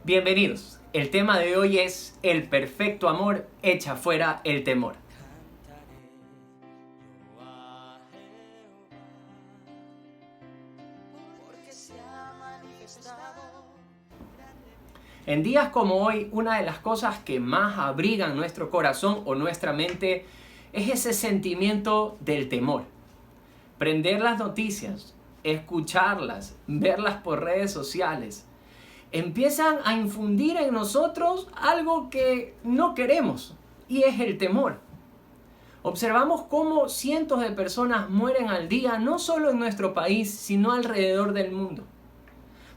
Bienvenidos. El tema de hoy es el perfecto amor echa fuera el temor. En días como hoy, una de las cosas que más abrigan nuestro corazón o nuestra mente es ese sentimiento del temor. Prender las noticias, escucharlas, verlas por redes sociales, empiezan a infundir en nosotros algo que no queremos, y es el temor. Observamos cómo cientos de personas mueren al día, no solo en nuestro país, sino alrededor del mundo.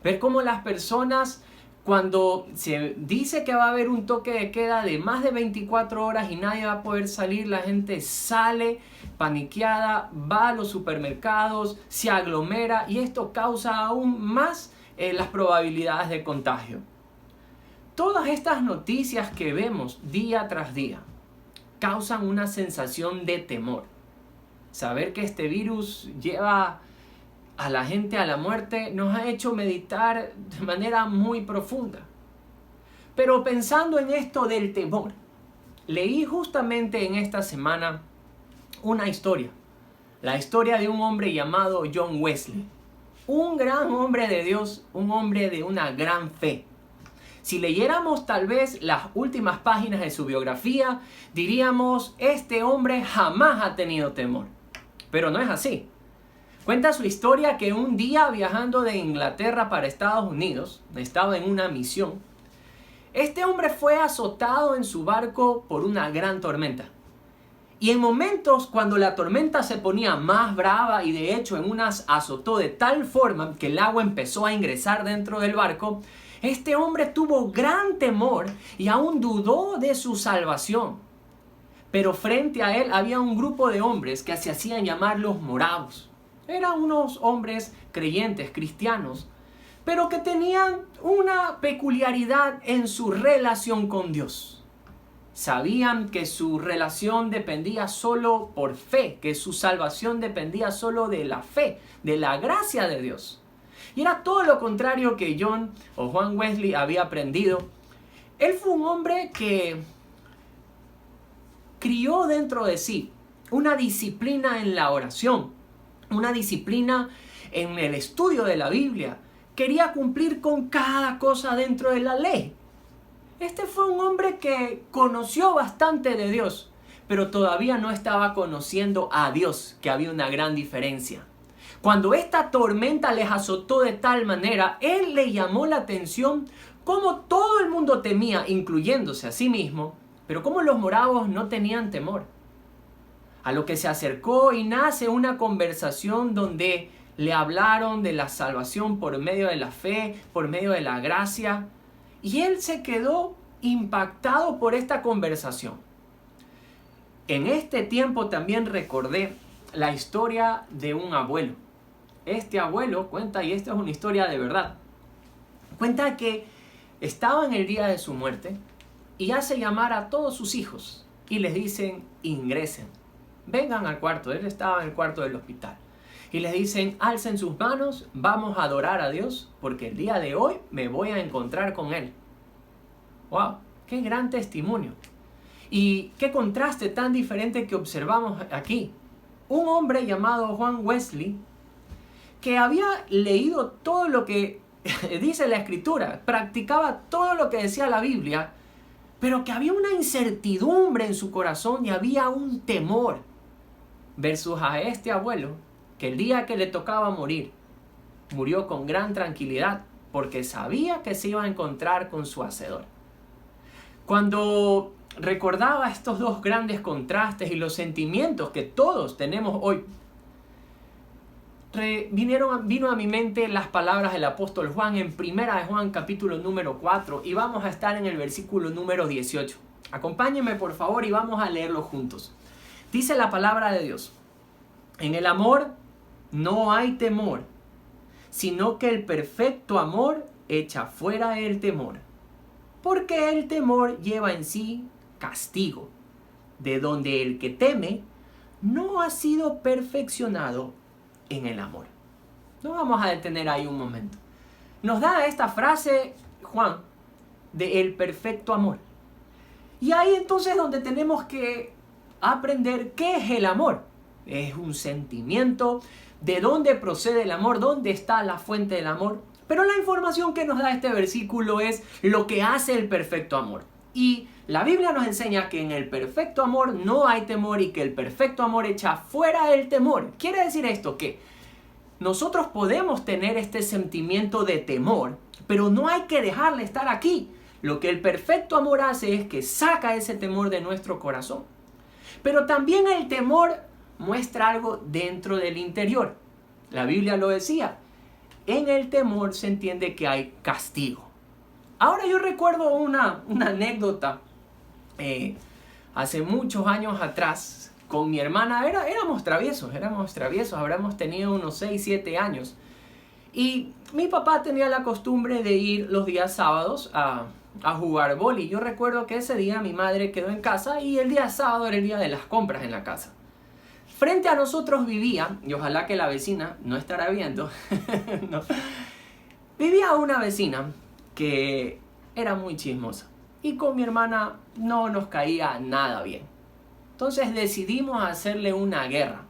Ver cómo las personas, cuando se dice que va a haber un toque de queda de más de 24 horas y nadie va a poder salir, la gente sale paniqueada, va a los supermercados, se aglomera, y esto causa aún más las probabilidades de contagio. Todas estas noticias que vemos día tras día causan una sensación de temor. Saber que este virus lleva a la gente a la muerte nos ha hecho meditar de manera muy profunda. Pero pensando en esto del temor, leí justamente en esta semana una historia. La historia de un hombre llamado John Wesley. Un gran hombre de Dios, un hombre de una gran fe. Si leyéramos tal vez las últimas páginas de su biografía, diríamos, este hombre jamás ha tenido temor. Pero no es así. Cuenta su historia que un día, viajando de Inglaterra para Estados Unidos, estaba en una misión. Este hombre fue azotado en su barco por una gran tormenta. Y en momentos cuando la tormenta se ponía más brava, y de hecho en unas azotó de tal forma que el agua empezó a ingresar dentro del barco, este hombre tuvo gran temor y aún dudó de su salvación. Pero frente a él había un grupo de hombres que se hacían llamar los moravos. Eran unos hombres creyentes, cristianos, pero que tenían una peculiaridad en su relación con Dios. Sabían que su relación dependía solo por fe, que su salvación dependía solo de la fe, de la gracia de Dios. Y era todo lo contrario que Juan Wesley había aprendido. Él fue un hombre que crió dentro de sí una disciplina en la oración, una disciplina en el estudio de la Biblia. Quería cumplir con cada cosa dentro de la ley. Este fue un hombre que conoció bastante de Dios, pero todavía no estaba conociendo a Dios, que había una gran diferencia. Cuando esta tormenta les azotó de tal manera, él le llamó la atención cómo todo el mundo temía, incluyéndose a sí mismo, pero cómo los moravos no tenían temor. A lo que se acercó y nace una conversación donde le hablaron de la salvación por medio de la fe, por medio de la gracia. Y él se quedó impactado por esta conversación. En este tiempo también recordé la historia de un abuelo. Este abuelo cuenta, y esta es una historia de verdad, cuenta que estaba en el día de su muerte y hace llamar a todos sus hijos y les dicen, ingresen, vengan al cuarto. Él estaba en el cuarto del hospital. Y les dicen, alcen sus manos, vamos a adorar a Dios, porque el día de hoy me voy a encontrar con Él. ¡Wow! ¡Qué gran testimonio! Y qué contraste tan diferente que observamos aquí. Un hombre llamado Juan Wesley, que había leído todo lo que dice la Escritura, practicaba todo lo que decía la Biblia, pero que había una incertidumbre en su corazón y había un temor, versus a este abuelo, que el día que le tocaba morir, murió con gran tranquilidad, porque sabía que se iba a encontrar con su Hacedor. Cuando recordaba estos dos grandes contrastes y los sentimientos que todos tenemos hoy, vino a mi mente las palabras del apóstol Juan en 1 de Juan capítulo número 4, y vamos a estar en el versículo número 18. Acompáñenme por favor y vamos a leerlo juntos. Dice la palabra de Dios: en el amor no hay temor, sino que el perfecto amor echa fuera el temor, porque el temor lleva en sí castigo, de donde el que teme no ha sido perfeccionado en el amor. Nos vamos a detener ahí un momento. Nos da esta frase Juan del perfecto amor. Y ahí entonces donde tenemos que aprender qué es el amor. Es un sentimiento, de dónde procede el amor, dónde está la fuente del amor. Pero la información que nos da este versículo es lo que hace el perfecto amor. Y la Biblia nos enseña que en el perfecto amor no hay temor y que el perfecto amor echa fuera el temor. Quiere decir esto que nosotros podemos tener este sentimiento de temor, pero no hay que dejarle estar aquí. Lo que el perfecto amor hace es que saca ese temor de nuestro corazón. Pero también el temor muestra algo dentro del interior. La Biblia lo decía. En el temor se entiende que hay castigo. Ahora yo recuerdo una anécdota hace muchos años atrás con mi hermana. Éramos traviesos, habríamos tenido unos 6, 7 años. Y mi papá tenía la costumbre de ir los días sábados a jugar vóley. Yo recuerdo que ese día mi madre quedó en casa y el día sábado era el día de las compras en la casa. Frente a nosotros vivía, y ojalá que la vecina no estará viendo, no, vivía una vecina que era muy chismosa y con mi hermana no nos caía nada bien. Entonces decidimos hacerle una guerra.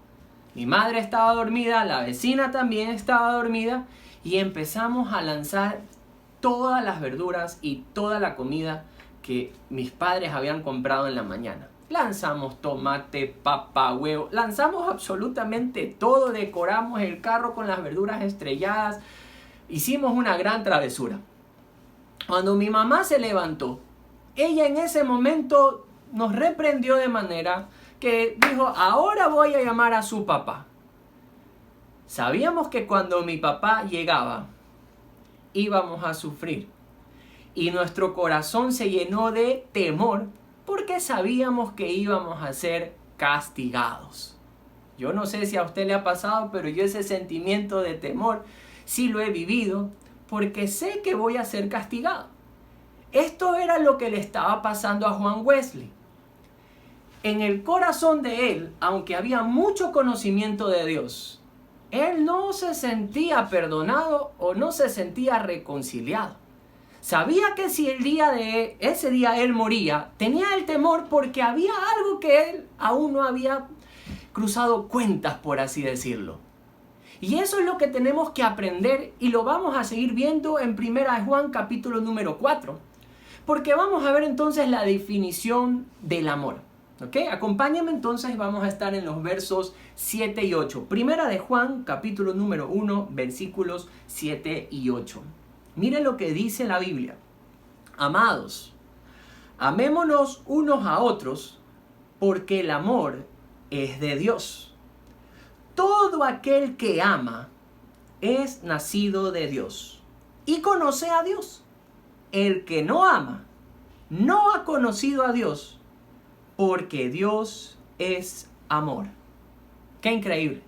Mi madre estaba dormida, la vecina también estaba dormida y empezamos a lanzar todas las verduras y toda la comida que mis padres habían comprado en la mañana. Lanzamos tomate, papa, huevo, lanzamos absolutamente todo, decoramos el carro con las verduras estrelladas, hicimos una gran travesura. Cuando mi mamá se levantó, ella en ese momento nos reprendió de manera que dijo, ahora voy a llamar a su papá. Sabíamos que cuando mi papá llegaba, íbamos a sufrir. Y nuestro corazón se llenó de temor porque sabíamos que íbamos a ser castigados. Yo no sé si a usted le ha pasado, pero yo ese sentimiento de temor sí lo he vivido porque sé que voy a ser castigado. Esto era lo que le estaba pasando a Juan Wesley. En el corazón de él, aunque había mucho conocimiento de Dios, él no se sentía perdonado o no se sentía reconciliado. Sabía que si ese día él moría, tenía el temor porque había algo que él aún no había cruzado cuentas, por así decirlo. Y eso es lo que tenemos que aprender y lo vamos a seguir viendo en 1 Juan capítulo número 4. Porque vamos a ver entonces la definición del amor. ¿Ok? Acompáñame entonces, vamos a estar en los versos 7 y 8. 1 Juan capítulo número 1, versículos 7 y 8. Mire lo que dice la Biblia. Amados, amémonos unos a otros, porque el amor es de Dios. Todo aquel que ama es nacido de Dios y conoce a Dios. El que no ama no ha conocido a Dios, porque Dios es amor. ¡Qué increíble!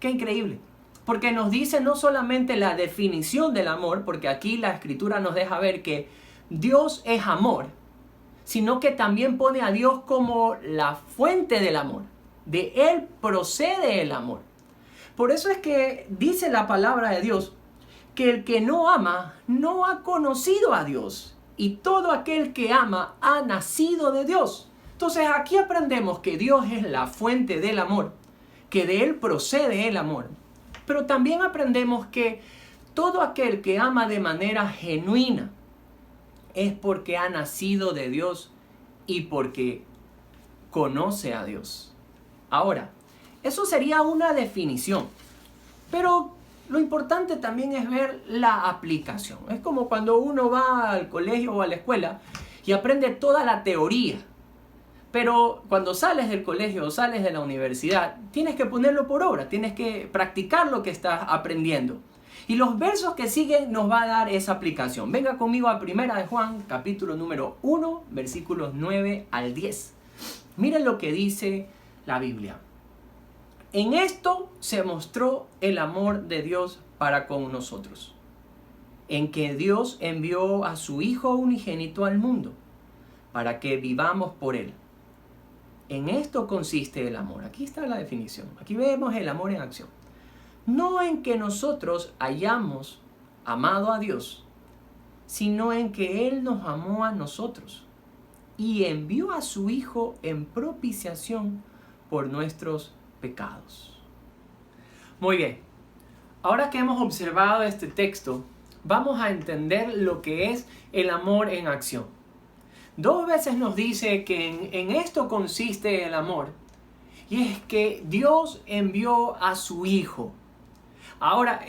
¡Qué increíble! Porque nos dice no solamente la definición del amor, porque aquí la Escritura nos deja ver que Dios es amor, sino que también pone a Dios como la fuente del amor. De Él procede el amor. Por eso es que dice la palabra de Dios que el que no ama no ha conocido a Dios, y todo aquel que ama ha nacido de Dios. Entonces aquí aprendemos que Dios es la fuente del amor, que de Él procede el amor. Pero también aprendemos que todo aquel que ama de manera genuina es porque ha nacido de Dios y porque conoce a Dios. Ahora, eso sería una definición, pero lo importante también es ver la aplicación. Es como cuando uno va al colegio o a la escuela y aprende toda la teoría. Pero cuando sales del colegio o sales de la universidad, tienes que ponerlo por obra, tienes que practicar lo que estás aprendiendo. Y los versos que siguen nos va a dar esa aplicación. Venga conmigo a 1 Juan, capítulo número 1, versículos 9 al 10. Miren lo que dice la Biblia. En esto se mostró el amor de Dios para con nosotros, en que Dios envió a su Hijo unigénito al mundo, para que vivamos por Él. En esto consiste el amor. Aquí está la definición. Aquí vemos el amor en acción. No en que nosotros hayamos amado a Dios, sino en que Él nos amó a nosotros y envió a su Hijo en propiciación por nuestros pecados. Muy bien, ahora que hemos observado este texto, vamos a entender lo que es el amor en acción. 2 veces nos dice que en esto consiste el amor, y es que Dios envió a su Hijo. Ahora,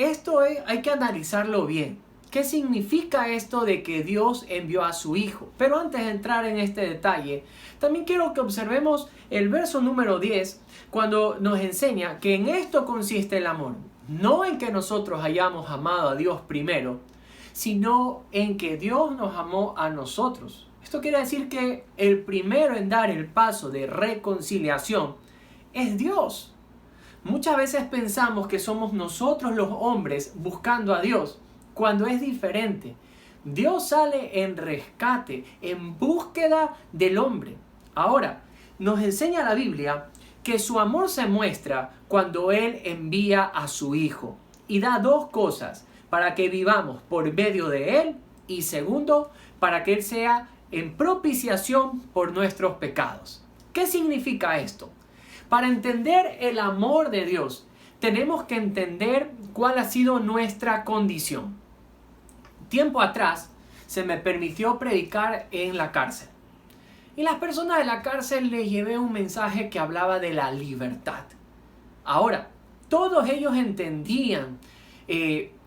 hay que analizarlo bien. ¿Qué significa esto de que Dios envió a su Hijo? Pero antes de entrar en este detalle, también quiero que observemos el verso número 10, cuando nos enseña que en esto consiste el amor. No en que nosotros hayamos amado a Dios primero, sino en que Dios nos amó a nosotros. Esto quiere decir que el primero en dar el paso de reconciliación es Dios. Muchas veces pensamos que somos nosotros los hombres buscando a Dios, cuando es diferente. Dios sale en rescate, en búsqueda del hombre. Ahora, nos enseña la Biblia que su amor se muestra cuando Él envía a su Hijo y da 2 cosas para que vivamos por medio de Él, y segundo, para que Él sea en propiciación por nuestros pecados. ¿Qué significa esto? Para entender el amor de Dios, tenemos que entender cuál ha sido nuestra condición. Tiempo atrás se me permitió predicar en la cárcel. Y las personas de la cárcel les llevé un mensaje que hablaba de la libertad. Ahora, todos ellos entendían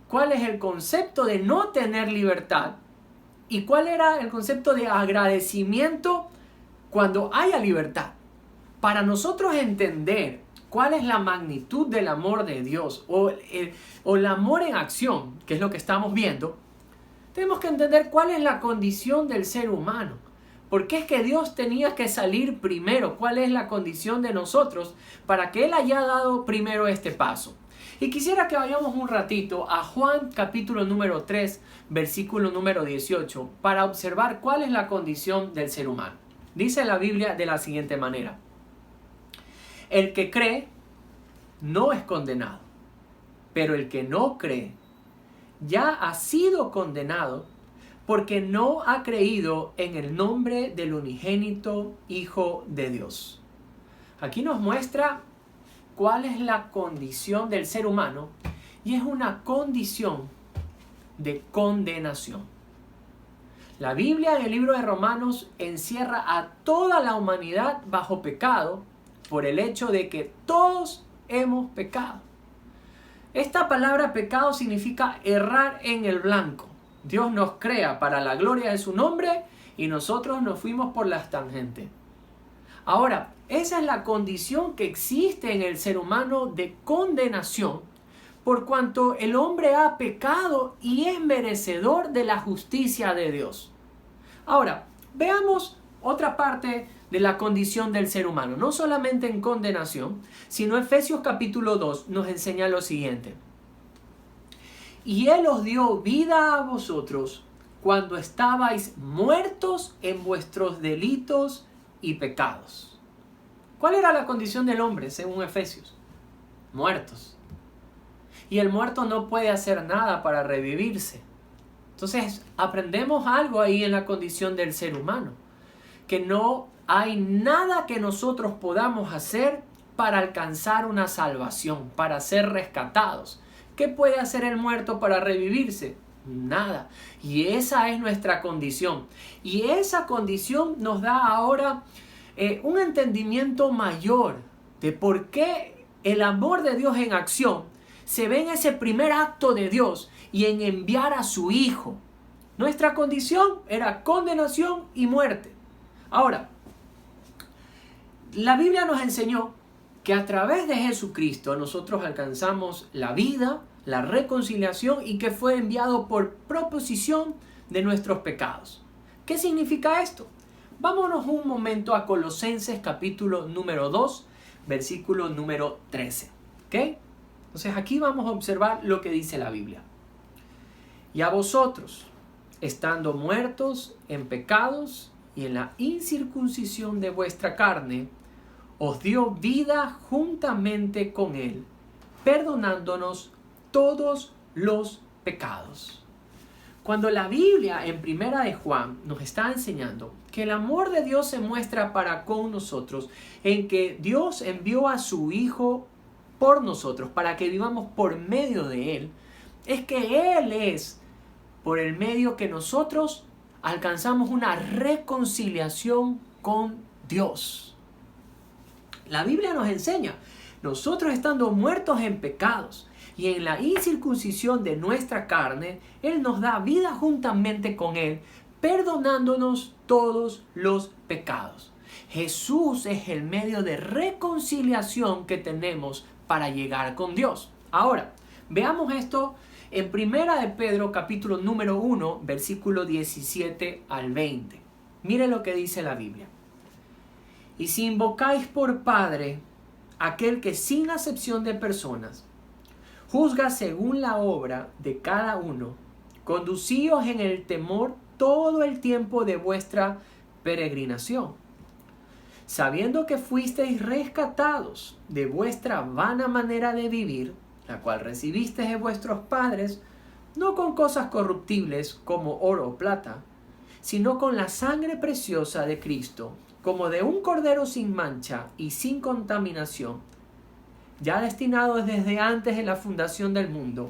cuál es el concepto de no tener libertad y cuál era el concepto de agradecimiento cuando haya libertad. Para nosotros entender cuál es la magnitud del amor de Dios o el amor en acción, que es lo que estamos viendo, tenemos que entender cuál es la condición del ser humano. ¿Por qué es que Dios tenía que salir primero? ¿Cuál es la condición de nosotros para que Él haya dado primero este paso? Y quisiera que vayamos un ratito a Juan capítulo número 3, versículo número 18, para observar cuál es la condición del ser humano. Dice la Biblia de la siguiente manera: el que cree no es condenado, pero el que no cree ya ha sido condenado porque no ha creído en el nombre del unigénito Hijo de Dios. Aquí nos muestra cuál es la condición del ser humano, y es una condición de condenación. La Biblia en el libro de Romanos encierra a toda la humanidad bajo pecado por el hecho de que todos hemos pecado. Esta palabra pecado significa errar en el blanco. Dios nos crea para la gloria de su nombre y nosotros nos fuimos por las tangentes. Ahora, esa es la condición que existe en el ser humano de condenación, por cuanto el hombre ha pecado y es merecedor de la justicia de Dios. Ahora, veamos otra parte de la condición del ser humano, no solamente en condenación, sino Efesios capítulo 2 nos enseña lo siguiente: y Él os dio vida a vosotros cuando estabais muertos en vuestros delitos y pecados. ¿Cuál era la condición del hombre según Efesios? Muertos. Y el muerto no puede hacer nada para revivirse. Entonces aprendemos algo ahí en la condición del ser humano, que no hay nada que nosotros podamos hacer para alcanzar una salvación, para ser rescatados. ¿Qué puede hacer el muerto para revivirse? Nada. Y esa es nuestra condición. Y esa condición nos da ahora un entendimiento mayor de por qué el amor de Dios en acción se ve en ese primer acto de Dios y en enviar a su Hijo. Nuestra condición era condenación y muerte. Ahora, la Biblia nos enseñó que a través de Jesucristo nosotros alcanzamos la vida, la reconciliación, y que fue enviado por proposición de nuestros pecados. ¿Qué significa esto? Vámonos un momento a Colosenses capítulo número 2, versículo número 13. ¿Ok? Entonces aquí vamos a observar lo que dice la Biblia. Y a vosotros, estando muertos en pecados y en la incircuncisión de vuestra carne, os dio vida juntamente con Él, perdonándonos todos los pecados. Cuando la Biblia en Primera de Juan nos está enseñando que el amor de Dios se muestra para con nosotros en que Dios envió a su Hijo por nosotros, para que vivamos por medio de Él, es que Él es por el medio que nosotros alcanzamos una reconciliación con Dios. La Biblia nos enseña, nosotros estando muertos en pecados y en la incircuncisión de nuestra carne, Él nos da vida juntamente con Él, perdonándonos todos los pecados. Jesús es el medio de reconciliación que tenemos para llegar con Dios. Ahora, veamos esto en Primera de Pedro, capítulo número 1, versículo 17 al 20. Mire lo que dice la Biblia. Y si invocáis por Padre aquel que sin acepción de personas juzga según la obra de cada uno, conducíos en el temor todo el tiempo de vuestra peregrinación, sabiendo que fuisteis rescatados de vuestra vana manera de vivir, la cual recibisteis de vuestros padres, no con cosas corruptibles como oro o plata, sino con la sangre preciosa de Cristo, como de un cordero sin mancha y sin contaminación, ya destinado desde antes de la fundación del mundo,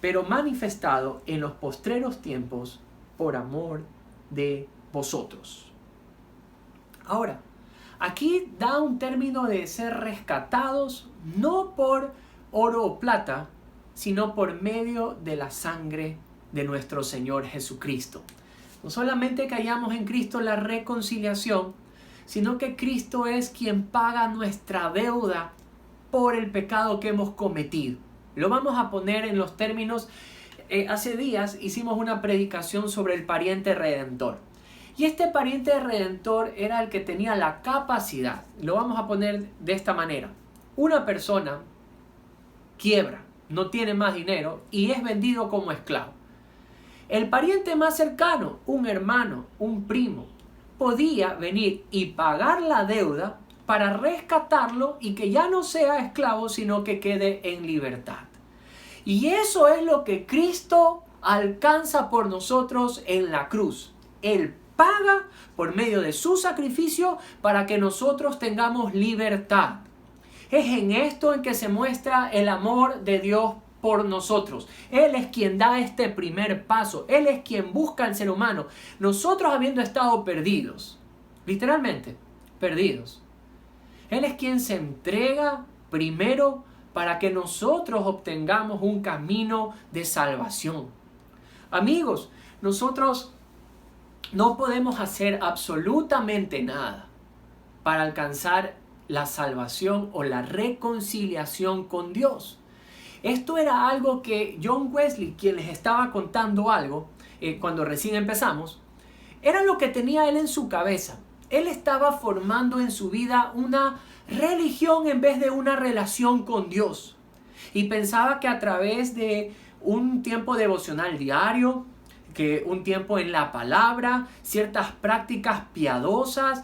pero manifestado en los postreros tiempos por amor de vosotros. Ahora, aquí da un término de ser rescatados no por oro o plata, sino por medio de la sangre de nuestro Señor Jesucristo. No solamente que hallamos en Cristo la reconciliación, sino que Cristo es quien paga nuestra deuda por el pecado que hemos cometido. Lo vamos a poner en los términos, hace días hicimos una predicación sobre el pariente redentor. Y este pariente redentor era el que tenía la capacidad, lo vamos a poner de esta manera. Una persona quiebra, no tiene más dinero y es vendido como esclavo. El pariente más cercano, un hermano, un primo, podía venir y pagar la deuda para rescatarlo y que ya no sea esclavo, sino que quede en libertad. Y eso es lo que Cristo alcanza por nosotros en la cruz. Él paga por medio de su sacrificio para que nosotros tengamos libertad. Es en esto en que se muestra el amor de Dios por nosotros. Él es quien da este primer paso. Él es quien busca al ser humano. Nosotros habiendo estado perdidos, literalmente perdidos, Él es quien se entrega primero para que nosotros obtengamos un camino de salvación. Amigos, nosotros no podemos hacer absolutamente nada para alcanzar la salvación o la reconciliación con Dios. Esto era algo que John Wesley, quien les estaba contando algo cuando recién empezamos, era lo que tenía él en su cabeza. Él estaba formando en su vida una religión en vez de una relación con Dios. Y pensaba que a través de un tiempo devocional diario, que un tiempo en la palabra, ciertas prácticas piadosas,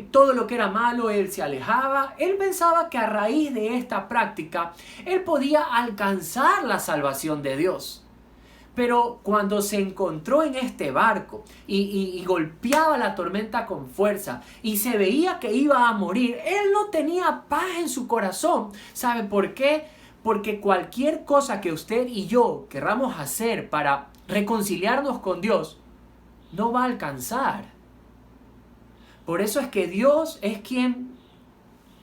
todo lo que era malo él se alejaba. Él pensaba que a raíz de esta práctica él podía alcanzar la salvación de Dios. Pero cuando se encontró en este barco y golpeaba la tormenta con fuerza y se veía que iba a morir, él no tenía paz en su corazón. ¿Sabe por qué? Porque cualquier cosa que usted y yo querramos hacer para reconciliarnos con Dios no va a alcanzar. Por eso es que Dios es quien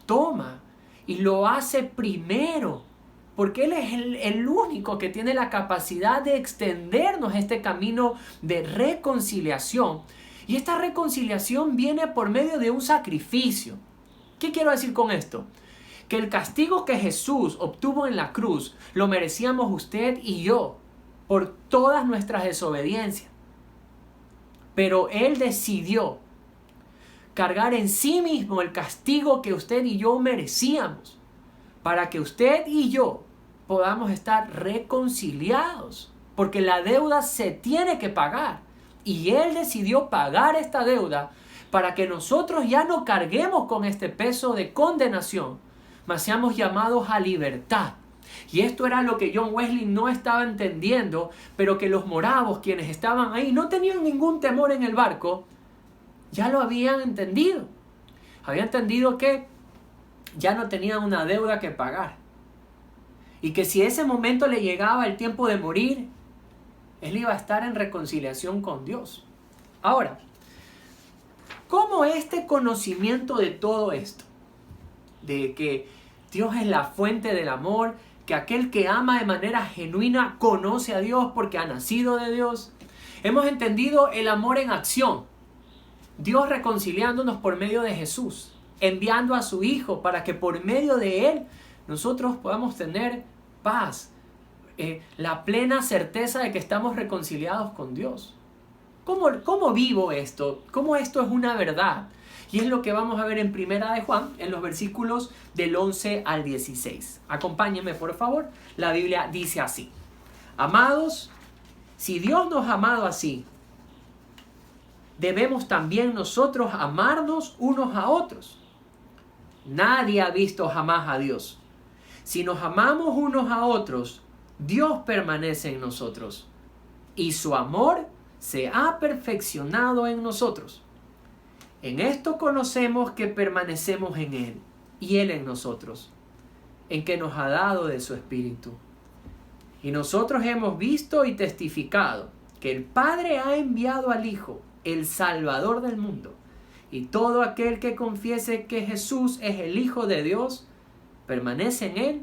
toma y lo hace primero. Porque Él es el único que tiene la capacidad de extendernos este camino de reconciliación. Y esta reconciliación viene por medio de un sacrificio. ¿Qué quiero decir con esto? Que el castigo que Jesús obtuvo en la cruz lo merecíamos usted y yo por todas nuestras desobediencias. Pero Él decidió cargar en sí mismo el castigo que usted y yo merecíamos para que usted y yo podamos estar reconciliados, porque la deuda se tiene que pagar y Él decidió pagar esta deuda para que nosotros ya no carguemos con este peso de condenación, mas seamos llamados a libertad. Y esto era lo que John Wesley no estaba entendiendo, pero que los moravos, quienes estaban ahí, no tenían ningún temor en el barco, ya lo habían entendido. Habían entendido que ya no tenían una deuda que pagar. Y que si ese momento le llegaba el tiempo de morir, él iba a estar en reconciliación con Dios. Ahora, ¿cómo este conocimiento de todo esto? De que Dios es la fuente del amor, que aquel que ama de manera genuina conoce a Dios porque ha nacido de Dios. Hemos entendido el amor en acción. Dios reconciliándonos por medio de Jesús, enviando a su Hijo para que por medio de Él nosotros podamos tener paz, la plena certeza de que estamos reconciliados con Dios. ¿Cómo vivo esto? ¿Cómo esto es una verdad? Y es lo que vamos a ver en Primera de Juan, en los versículos del 11 al 16. Acompáñenme, por favor. La Biblia dice así: Amados, si Dios nos ha amado así, debemos también nosotros amarnos unos a otros. Nadie ha visto jamás a Dios. Si nos amamos unos a otros, Dios permanece en nosotros, y su amor se ha perfeccionado en nosotros. En esto conocemos que permanecemos en Él, y Él en nosotros, en que nos ha dado de su Espíritu. Y nosotros hemos visto y testificado que el Padre ha enviado al Hijo, el Salvador del mundo. Y todo aquel que confiese que Jesús es el Hijo de Dios, permanece en Él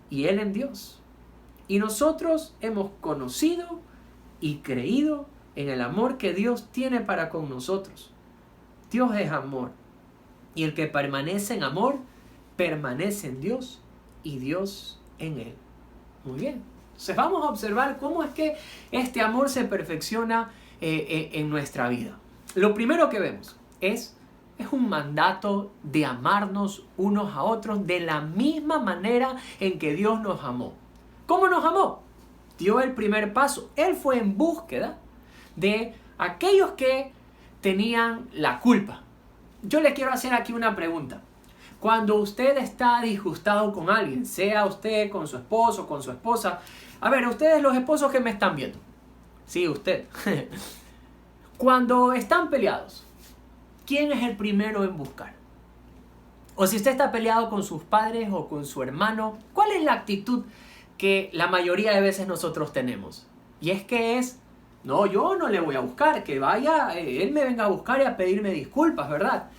y Él en Dios. Y nosotros hemos conocido y creído en el amor que Dios tiene para con nosotros. Dios es amor, y el que permanece en amor, permanece en Dios y Dios en él. Muy bien. Entonces vamos a observar cómo es que este amor se perfecciona en nuestra vida. Lo primero que vemos es un mandato de amarnos unos a otros de la misma manera en que Dios nos amó. ¿Cómo nos amó? Dio el primer paso. Él fue en búsqueda de aquellos que tenían la culpa. Yo le quiero hacer aquí una pregunta. Cuando usted está disgustado con alguien, sea usted con su esposo, con su esposa, a ver, ustedes los esposos que me están viendo, sí, usted, cuando están peleados, ¿quién es el primero en buscar? O si usted está peleado con sus padres o con su hermano, ¿cuál es la actitud que la mayoría de veces nosotros tenemos? Y es que no, yo no le voy a buscar, que vaya, él me venga a buscar y a pedirme disculpas, ¿verdad?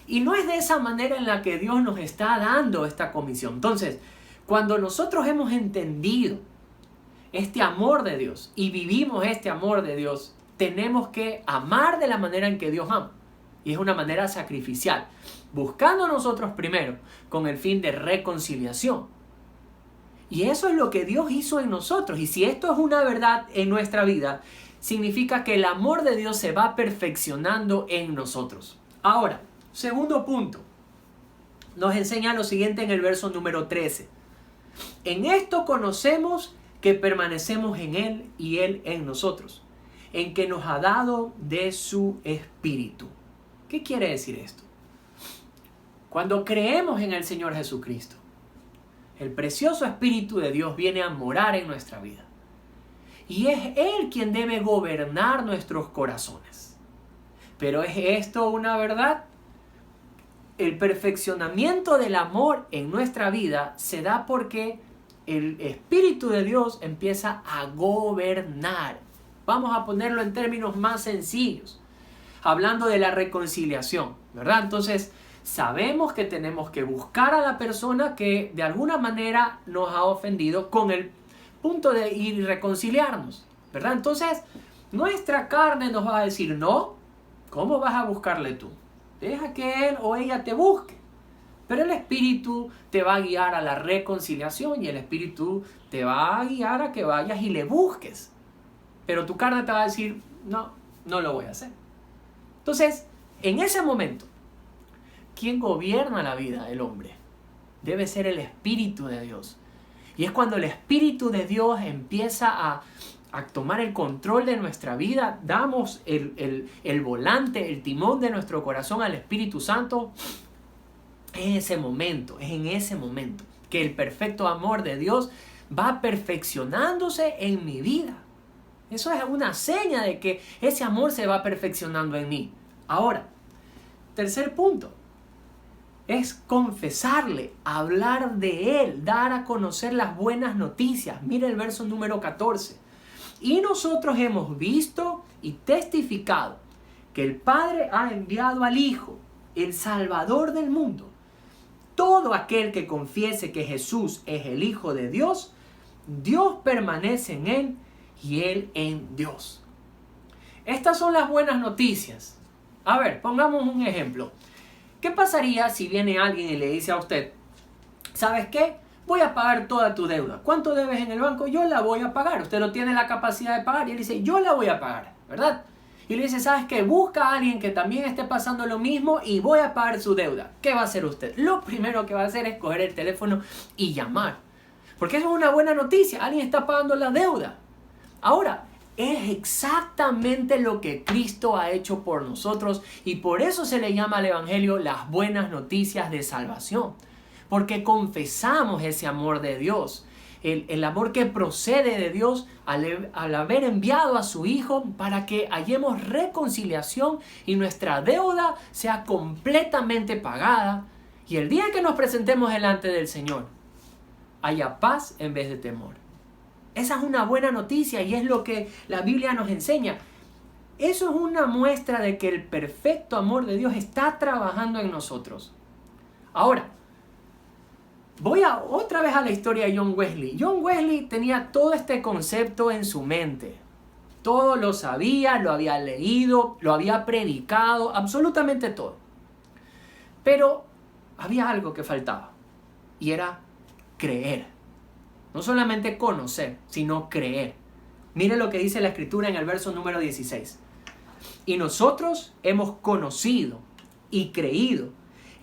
Y no es de esa manera en la que Dios nos está dando esta comisión. Entonces, cuando nosotros hemos entendido este amor de Dios y vivimos este amor de Dios, tenemos que amar de la manera en que Dios ama. Y es una manera sacrificial, buscando nosotros primero con el fin de reconciliación. Y eso es lo que Dios hizo en nosotros. Y si esto es una verdad en nuestra vida, significa que el amor de Dios se va perfeccionando en nosotros. Ahora, segundo punto, nos enseña lo siguiente en el verso número 13. En esto conocemos que permanecemos en Él y Él en nosotros, en que nos ha dado de su Espíritu. ¿Qué quiere decir esto? Cuando creemos en el Señor Jesucristo, el precioso Espíritu de Dios viene a morar en nuestra vida. Y es Él quien debe gobernar nuestros corazones. Pero ¿es esto una verdad? El perfeccionamiento del amor en nuestra vida se da porque el Espíritu de Dios empieza a gobernar. Vamos a ponerlo en términos más sencillos, hablando de la reconciliación, ¿verdad? Entonces, sabemos que tenemos que buscar a la persona que de alguna manera nos ha ofendido con el punto de ir y reconciliarnos, ¿verdad? Entonces, nuestra carne nos va a decir, no, ¿cómo vas a buscarle tú? Deja que él o ella te busque. Pero el Espíritu te va a guiar a la reconciliación y el Espíritu te va a guiar a que vayas y le busques. Pero tu carne te va a decir, no, no lo voy a hacer. Entonces, en ese momento, ¿quién gobierna la vida del hombre? Debe ser el Espíritu de Dios. Y es cuando el Espíritu de Dios empieza a tomar el control de nuestra vida, damos el volante, el timón de nuestro corazón al Espíritu Santo. Es en ese momento que el perfecto amor de Dios va perfeccionándose en mi vida. Eso es una seña de que ese amor se va perfeccionando en mí. Ahora, tercer punto, es confesarle, hablar de Él, dar a conocer las buenas noticias. Mira el verso número 14. Y nosotros hemos visto y testificado que el Padre ha enviado al Hijo, el Salvador del mundo. Todo aquel que confiese que Jesús es el Hijo de Dios, Dios permanece en Él y Él en Dios. Estas son las buenas noticias. A ver, pongamos un ejemplo. ¿Qué pasaría si viene alguien y le dice a usted, ¿sabes qué? Voy a pagar toda tu deuda. ¿Cuánto debes en el banco? Yo la voy a pagar. Usted no tiene la capacidad de pagar. Y él dice, yo la voy a pagar, ¿verdad? Y le dice, ¿sabes qué? Busca a alguien que también esté pasando lo mismo y voy a pagar su deuda. ¿Qué va a hacer usted? Lo primero que va a hacer es coger el teléfono y llamar. Porque eso es una buena noticia. Alguien está pagando la deuda. Ahora, es exactamente lo que Cristo ha hecho por nosotros y por eso se le llama al Evangelio las buenas noticias de salvación. Porque confesamos ese amor de Dios, el amor que procede de Dios al haber enviado a su Hijo para que hallemos reconciliación y nuestra deuda sea completamente pagada y el día que nos presentemos delante del Señor haya paz en vez de temor. Esa es una buena noticia y es lo que la Biblia nos enseña. Eso es una muestra de que el perfecto amor de Dios está trabajando en nosotros. Ahora, voy otra vez a la historia de John Wesley. John Wesley tenía todo este concepto en su mente. Todo lo sabía, lo había leído, lo había predicado, absolutamente todo. Pero había algo que faltaba y era creer. No solamente conocer, sino creer. Mire lo que dice la Escritura en el verso número 16. Y nosotros hemos conocido y creído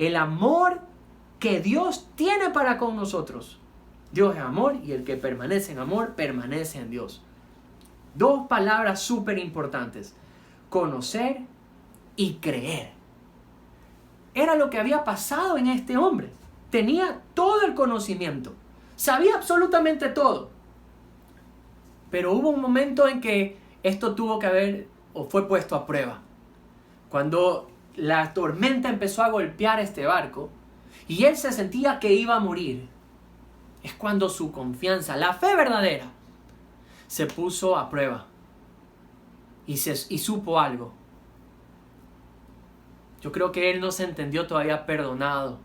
el amor que Dios tiene para con nosotros. Dios es amor y el que permanece en amor permanece en Dios. Dos palabras súper importantes. Conocer y creer. Era lo que había pasado en este hombre. Tenía todo el conocimiento. Sabía absolutamente todo. Pero hubo un momento en que esto tuvo que haber o fue puesto a prueba. Cuando la tormenta empezó a golpear este barco y él se sentía que iba a morir. Es cuando su confianza, la fe verdadera, se puso a prueba. Y supo algo. Yo creo que él no se entendió todavía perdonado.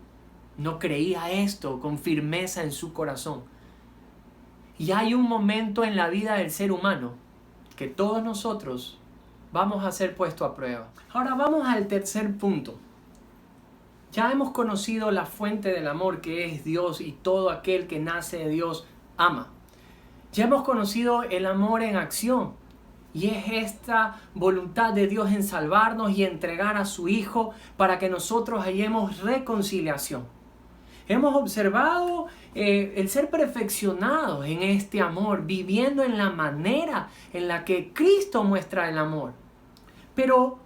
No creía esto con firmeza en su corazón. Y hay un momento en la vida del ser humano que todos nosotros vamos a ser puestos a prueba. Ahora vamos al tercer punto. Ya hemos conocido la fuente del amor que es Dios y todo aquel que nace de Dios ama. Ya hemos conocido el amor en acción y es esta voluntad de Dios en salvarnos y entregar a su Hijo para que nosotros hallemos reconciliación. Hemos observado el ser perfeccionados en este amor, viviendo en la manera en la que Cristo muestra el amor. Pero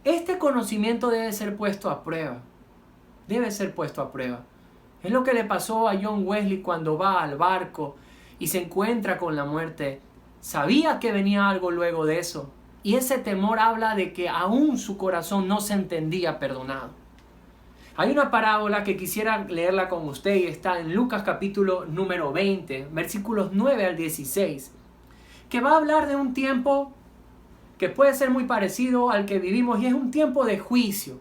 este conocimiento debe ser puesto a prueba. Debe ser puesto a prueba. Es lo que le pasó a John Wesley cuando va al barco y se encuentra con la muerte. Sabía que venía algo luego de eso. Y ese temor habla de que aún su corazón no se entendía perdonado. Hay una parábola que quisiera leerla con usted y está en Lucas capítulo número 20, versículos 9 al 16, que va a hablar de un tiempo que puede ser muy parecido al que vivimos y es un tiempo de juicio.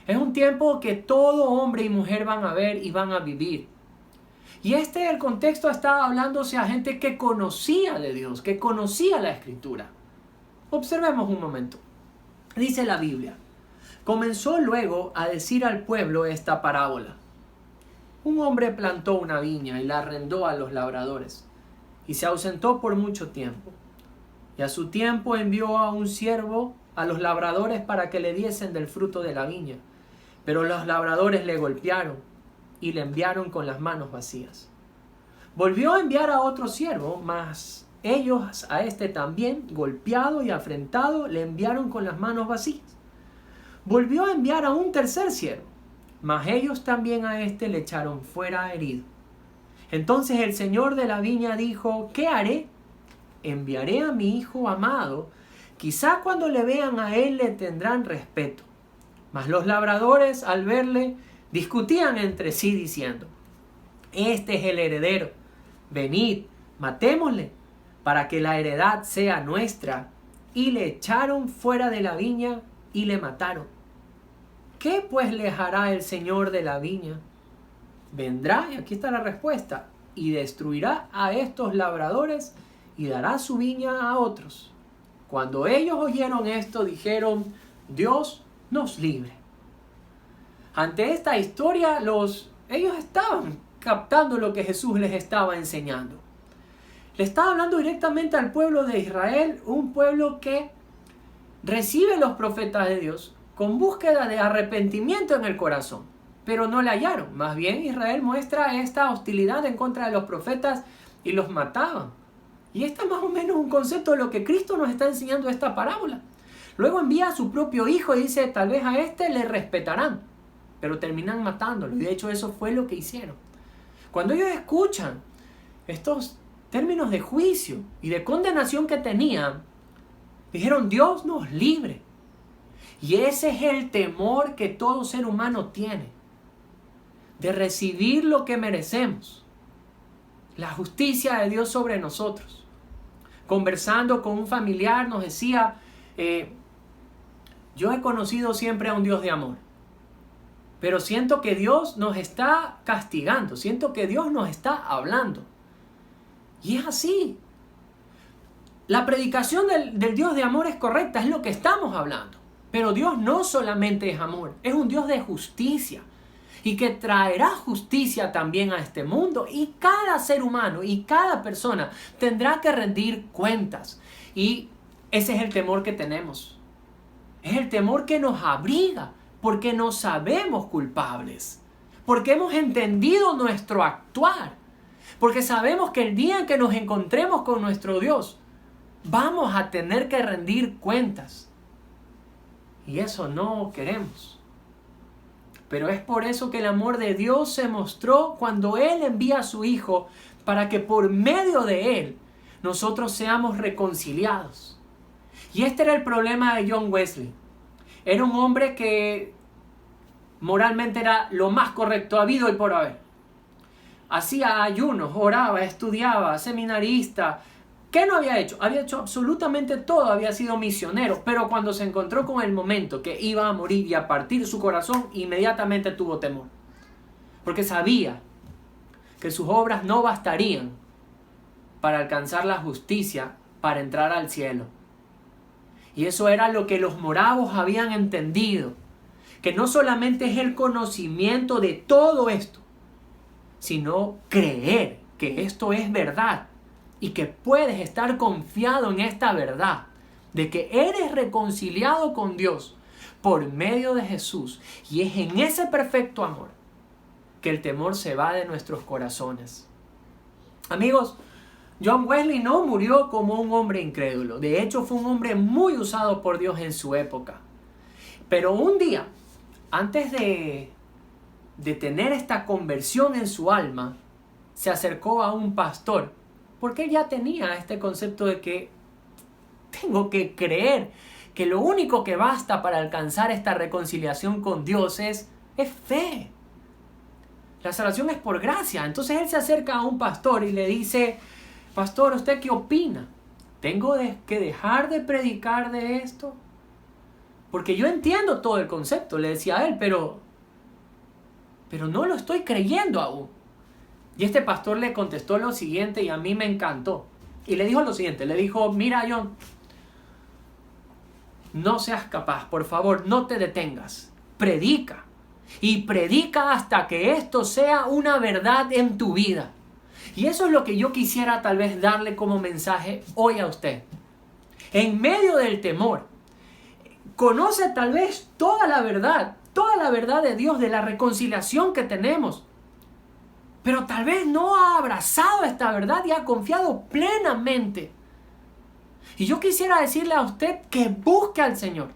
Es un tiempo que todo hombre y mujer van a ver y van a vivir. Y el contexto está hablándose a gente que conocía de Dios, que conocía la Escritura. Observemos un momento. Dice la Biblia. Comenzó luego a decir al pueblo esta parábola. Un hombre plantó una viña y la arrendó a los labradores, y se ausentó por mucho tiempo. Y a su tiempo envió a un siervo a los labradores para que le diesen del fruto de la viña. Pero los labradores le golpearon y le enviaron con las manos vacías. Volvió a enviar a otro siervo, mas ellos a este también, golpeado y afrentado, le enviaron con las manos vacías. Volvió a enviar a un tercer siervo, mas ellos también a este le echaron fuera herido. Entonces el señor de la viña dijo: ¿qué haré? Enviaré a mi hijo amado. Quizá cuando le vean a él le tendrán respeto. Mas los labradores, al verle, discutían entre sí diciendo: este es el heredero. Venid, matémosle, para que la heredad sea nuestra. Y le echaron fuera de la viña y le mataron. ¿Qué pues les hará el señor de la viña? Vendrá, y aquí está la respuesta, y destruirá a estos labradores y dará su viña a otros. Cuando ellos oyeron esto, dijeron: Dios nos libre. Ante esta historia, ellos estaban captando lo que Jesús les estaba enseñando. Le estaba hablando directamente al pueblo de Israel, un pueblo que recibe los profetas de Dios con búsqueda de arrepentimiento en el corazón, pero no la hallaron. Más bien Israel muestra esta hostilidad en contra de los profetas y los mataban. Y este es más o menos un concepto de lo que Cristo nos está enseñando en esta parábola. Luego envía a su propio hijo y dice: tal vez a este le respetarán, pero terminan matándolo. Y de hecho eso fue lo que hicieron. Cuando ellos escuchan estos términos de juicio y de condenación que tenían, dijeron: Dios nos libre. Y ese es el temor que todo ser humano tiene, de recibir lo que merecemos, la justicia de Dios sobre nosotros. Conversando con un familiar nos decía: yo he conocido siempre a un Dios de amor, pero siento que Dios nos está castigando, siento que Dios nos está hablando. Y es así. La predicación del Dios de amor es correcta, es lo que estamos hablando. Pero Dios no solamente es amor, es un Dios de justicia. Y que traerá justicia también a este mundo. Y cada ser humano y cada persona tendrá que rendir cuentas. Y ese es el temor que tenemos. Es el temor que nos abriga, porque nos sabemos culpables. Porque hemos entendido nuestro actuar. Porque sabemos que el día en que nos encontremos con nuestro Dios, vamos a tener que rendir cuentas. Y eso no queremos. Pero es por eso que el amor de Dios se mostró cuando Él envía a su Hijo, para que por medio de Él nosotros seamos reconciliados. Y este era el problema de John Wesley. Era un hombre que moralmente era lo más correcto habido y por haber. Hacía ayunos, oraba, estudiaba, seminarista. ¿Qué no había hecho? Había hecho absolutamente todo, había sido misionero, pero cuando se encontró con el momento que iba a morir y a partir su corazón, inmediatamente tuvo temor. Porque sabía que sus obras no bastarían para alcanzar la justicia, para entrar al cielo. Y eso era lo que los moravos habían entendido, que no solamente es el conocimiento de todo esto, sino creer que esto es verdad y que puedes estar confiado en esta verdad de que eres reconciliado con Dios por medio de Jesús. Y es en ese perfecto amor que el temor se va de nuestros corazones. Amigos, John Wesley no murió como un hombre incrédulo. De hecho, fue un hombre muy usado por Dios en su época. Pero un día, antes de tener esta conversión en su alma, se acercó a un pastor, porque él ya tenía este concepto de que tengo que creer que lo único que basta para alcanzar esta reconciliación con Dios es fe. La salvación es por gracia. Entonces él se acerca a un pastor y le dice: pastor, ¿usted qué opina? ¿Tengo que dejar de predicar de esto? Porque yo entiendo todo el concepto, le decía a él, pero no lo estoy creyendo aún. Y este pastor le contestó lo siguiente, y a mí me encantó. Y le dijo lo siguiente, le dijo: mira, John, no seas capaz, por favor, no te detengas. Predica. Y predica hasta que esto sea una verdad en tu vida. Y eso es lo que yo quisiera tal vez darle como mensaje hoy a usted. En medio del temor, conoce tal vez toda la verdad de Dios, de la reconciliación que tenemos. Pero tal vez no ha abrazado esta verdad y ha confiado plenamente. Y yo quisiera decirle a usted que busque al Señor,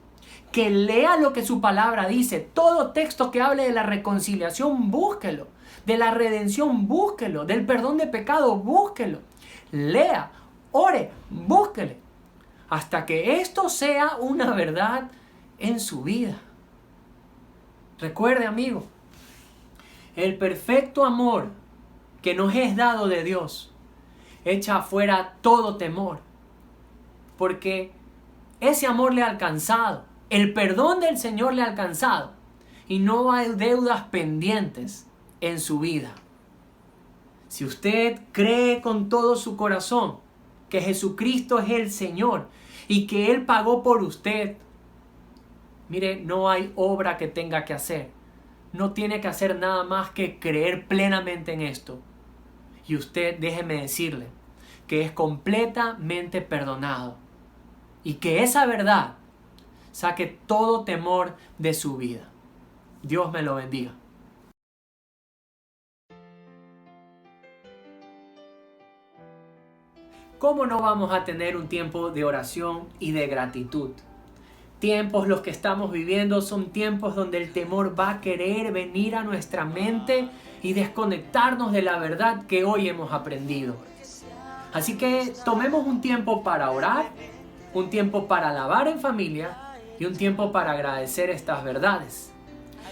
que lea lo que su palabra dice. Todo texto que hable de la reconciliación, búsquelo. de la redención, búsquelo. Del perdón de pecado, búsquelo. Lea, ore, búsquele. Hasta que esto sea una verdad en su vida. Recuerde, amigo, el perfecto amor que nos es dado de Dios echa afuera todo temor. Porque ese amor le ha alcanzado. El perdón del Señor le ha alcanzado. Y no hay deudas pendientes en su vida. Si usted cree con todo su corazón que Jesucristo es el Señor y que Él pagó por usted, mire, no hay obra que tenga que hacer. No tiene que hacer nada más que creer plenamente en esto. Y usted, déjeme decirle, que es completamente perdonado. Y que esa verdad saque todo temor de su vida. Dios me lo bendiga. ¿Cómo no vamos a tener un tiempo de oración y de gratitud? Tiempos los que estamos viviendo son tiempos donde el temor va a querer venir a nuestra mente y desconectarnos de la verdad que hoy hemos aprendido. Así que tomemos un tiempo para orar, un tiempo para alabar en familia y un tiempo para agradecer estas verdades.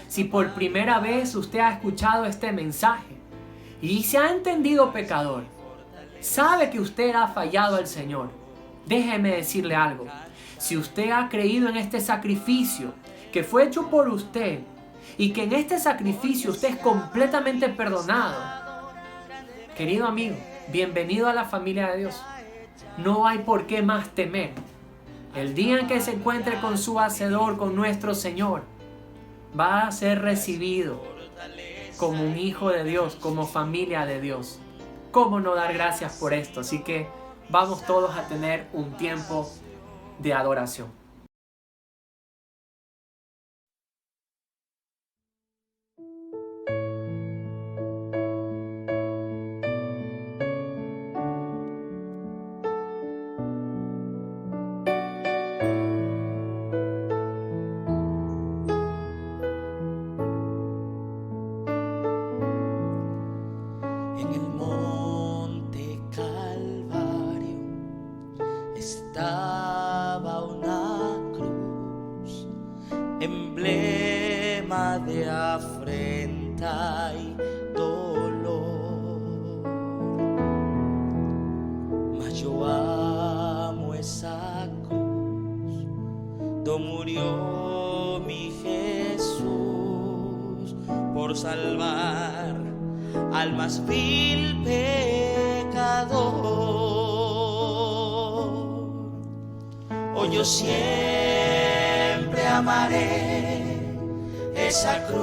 Si por primera vez usted ha escuchado este mensaje y se ha entendido pecador, sabe que usted ha fallado al Señor, déjeme decirle algo. Si usted ha creído en este sacrificio que fue hecho por usted y que en este sacrificio usted es completamente perdonado, querido amigo, bienvenido a la familia de Dios. No hay por qué más temer. El día en que se encuentre con su Hacedor, con nuestro Señor, va a ser recibido como un hijo de Dios, como familia de Dios. ¿Cómo no dar gracias por esto? Así que vamos todos a tener un tiempo de adoración. En el monte Calvario estaba una cruz, emblema de afrenta y dolor. Mas yo amo esa cruz, donde murió mi Jesús por salvar al más vil pecador. Hoy yo siempre amaré esa cruz.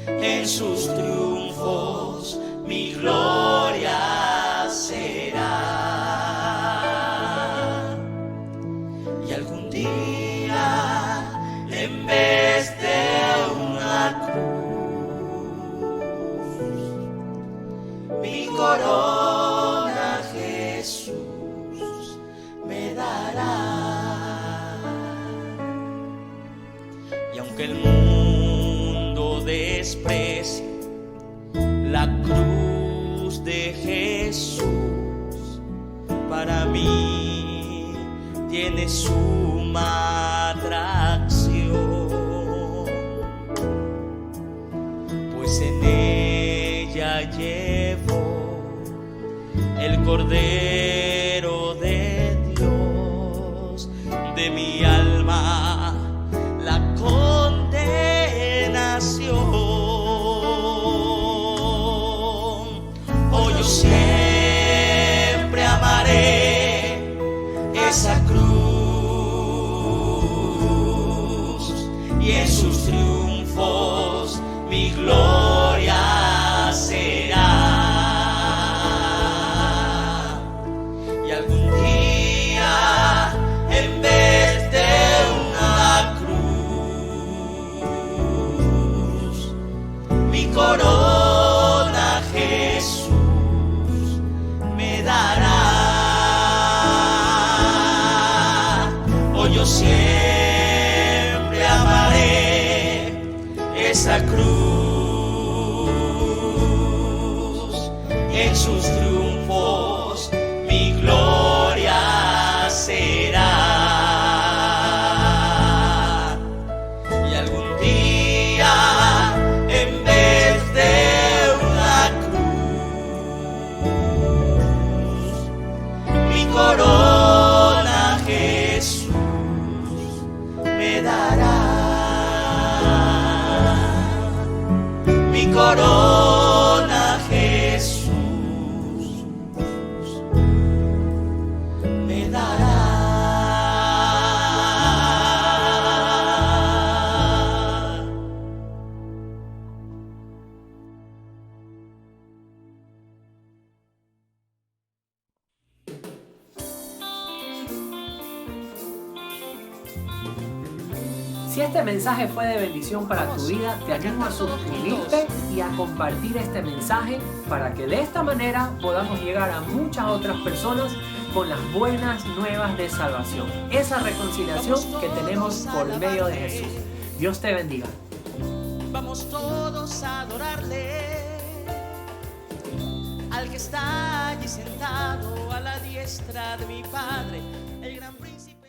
En sus triunfos mi gloria será. Y algún día, en vez de mi corona Jesús me dará. Y aunque el mundo desprecie la cruz de Jesús, para mí tiene suma atracción, pues en ella llevo el Cordero de Dios, de mi alma la condenación. Hoy yo siempre amaré esa cruz, y en sus triunfos mi gloria será. Y algún día, en vez de una cruz, mi corona Jesús esa cruz, en sus triunfos mi gloria será. Y algún día, en vez de una cruz, mi corona Jesús me dará. Mi corona Jesús me dará. Si este mensaje fue de bendición para tu vida, te animo a suscribirte y a compartir este mensaje para que de esta manera podamos llegar a muchas otras personas con las buenas nuevas de salvación. Esa reconciliación que tenemos por medio de Jesús. Dios te bendiga. Vamos todos a adorarle al que está allí sentado a la diestra de mi Padre, el gran príncipe.